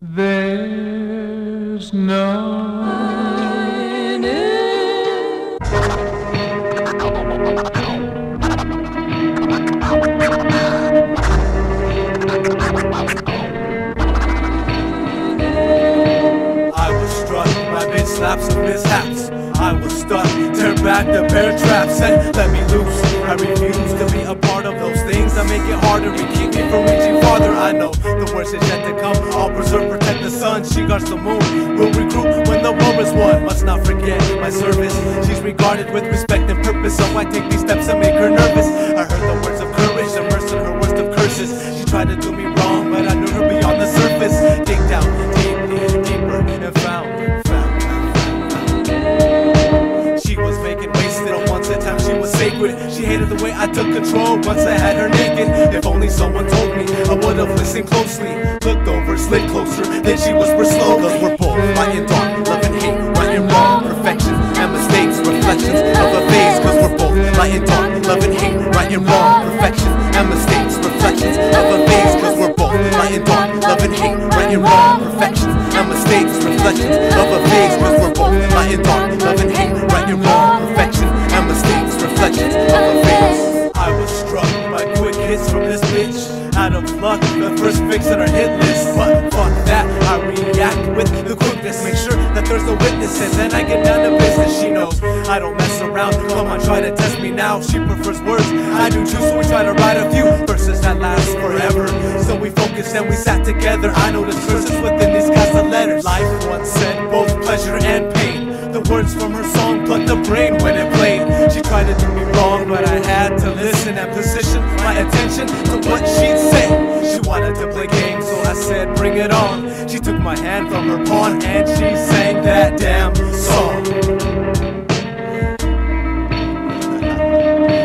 There's none in I was struck by mid-slaps of mishaps. I was stuck, tear back the bear traps and let me loose. I refuse to be a part of those things that make it harder and keep me from reaching farther. I know the worst is yet to come. I'll preserve, protect the sun. She guards the moon. We'll regroup when the war is won. Must not forget my service. She's regarded with respect and purpose, so I take these steps and make her nervous. I heard the words of courage, immersed in her worst of curses. She tried to do me wrong, but I knew her beyond the surface. Dig down deeper and found. She was vacant, wasted. Once a time she was sacred. She hated the way I took control once I had her naked. If only someone told me, I would've listened closely. Looked over, slid closer, then she whispered slow. Cause we're both light and dark, love and hate, right and wrong, perfection and mistakes, reflections of a phase. Cause we're both light and dark, love and hate, right and wrong, perfection and mistakes, reflections of a phase. Cause we're both light and dark, love and hate, right and wrong, perfections and mistakes, reflections of a phase. Cause we're both light and dark, love and hate, right and wrong, perfection and mistakes, reflections of a phase. I was struck by quick hits from this bitch. Out of luck, the first fix on her hit list. But fuck that, I react with the quickness. Make sure that there's no witnesses, and I get down to business. She knows I don't mess around. Come on, try to test me now. She prefers words, I do too, so we try to write a few verses that last forever. So we focused and we sat together. I noticed verses within these kinds of letters. Life once said both pleasure and pain. The words from her song plucked the brain when it played. She tried to do me wrong, but I had to listen and position my attention to what she'd say. She wanted to play games, so I said, bring it on. She took my hand from her pawn and she sang that damn song.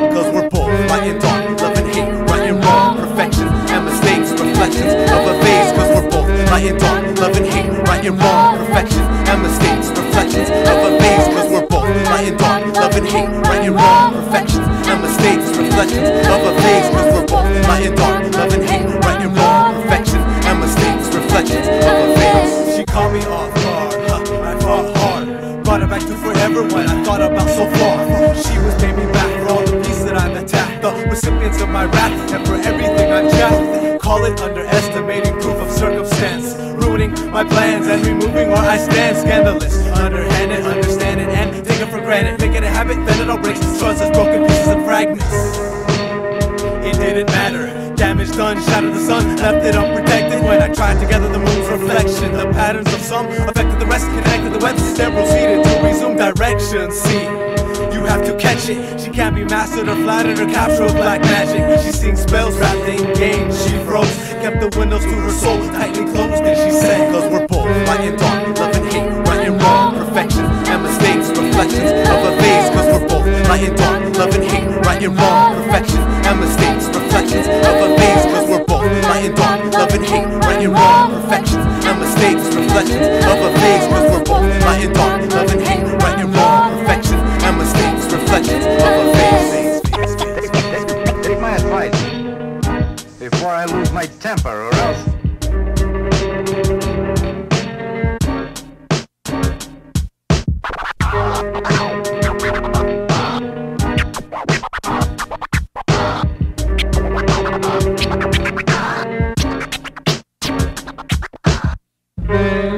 Cause we're both light and dark, love and hate, right and wrong, perfection and mistakes, reflections of a phase. Cause we're both light and dark, love and hate, right and wrong, perfection and mistakes, reflections of a phase. Cause we're both light and dark, love and hate, right and wrong, perfections and mistakes, reflections of a phase. Cause we're both light and dark, love and hate, right and wrong, perfection and mistakes, reflections of a phase. She caught me off guard, I fought hard, brought it back to forever when I thought about so far. She was paying me back for all the peace that I've attacked, the recipients of my wrath, and for everything I've jacked. Call it underestimating proof of circumstance, ruining my plans and removing where I stand. Scandalous, underhanded, understand it and take it for granted. Make it a habit, then it all breaks. Trust as broken pieces and fragments. It didn't matter, damage done, shattered the sun, left it unprotected. When I tried to gather the moon's reflection, the patterns of some affected the rest, connected the webs, then proceeded to resume direction. See, you have to catch it. She can't be mastered or flattered or captured with black magic. She sings spells wrapped in games. She froze, kept the windows to her soul tightly closed, and she sang. Cause we're both light and dark, love and hate, right and wrong, perfection and mistakes, reflections of a phase. Cause we're both light and dark, love and hate, right and wrong, perfection and mistakes, reflections of a phase. Cause we're both light and dark, love and hate, right and wrong, perfections and mistakes, reflections of a phase. Cause we're both light and dark, love and hate, right and wrong, perfection and mistakes, reflections of a phase. Take my advice before I lose my temper, or else. there.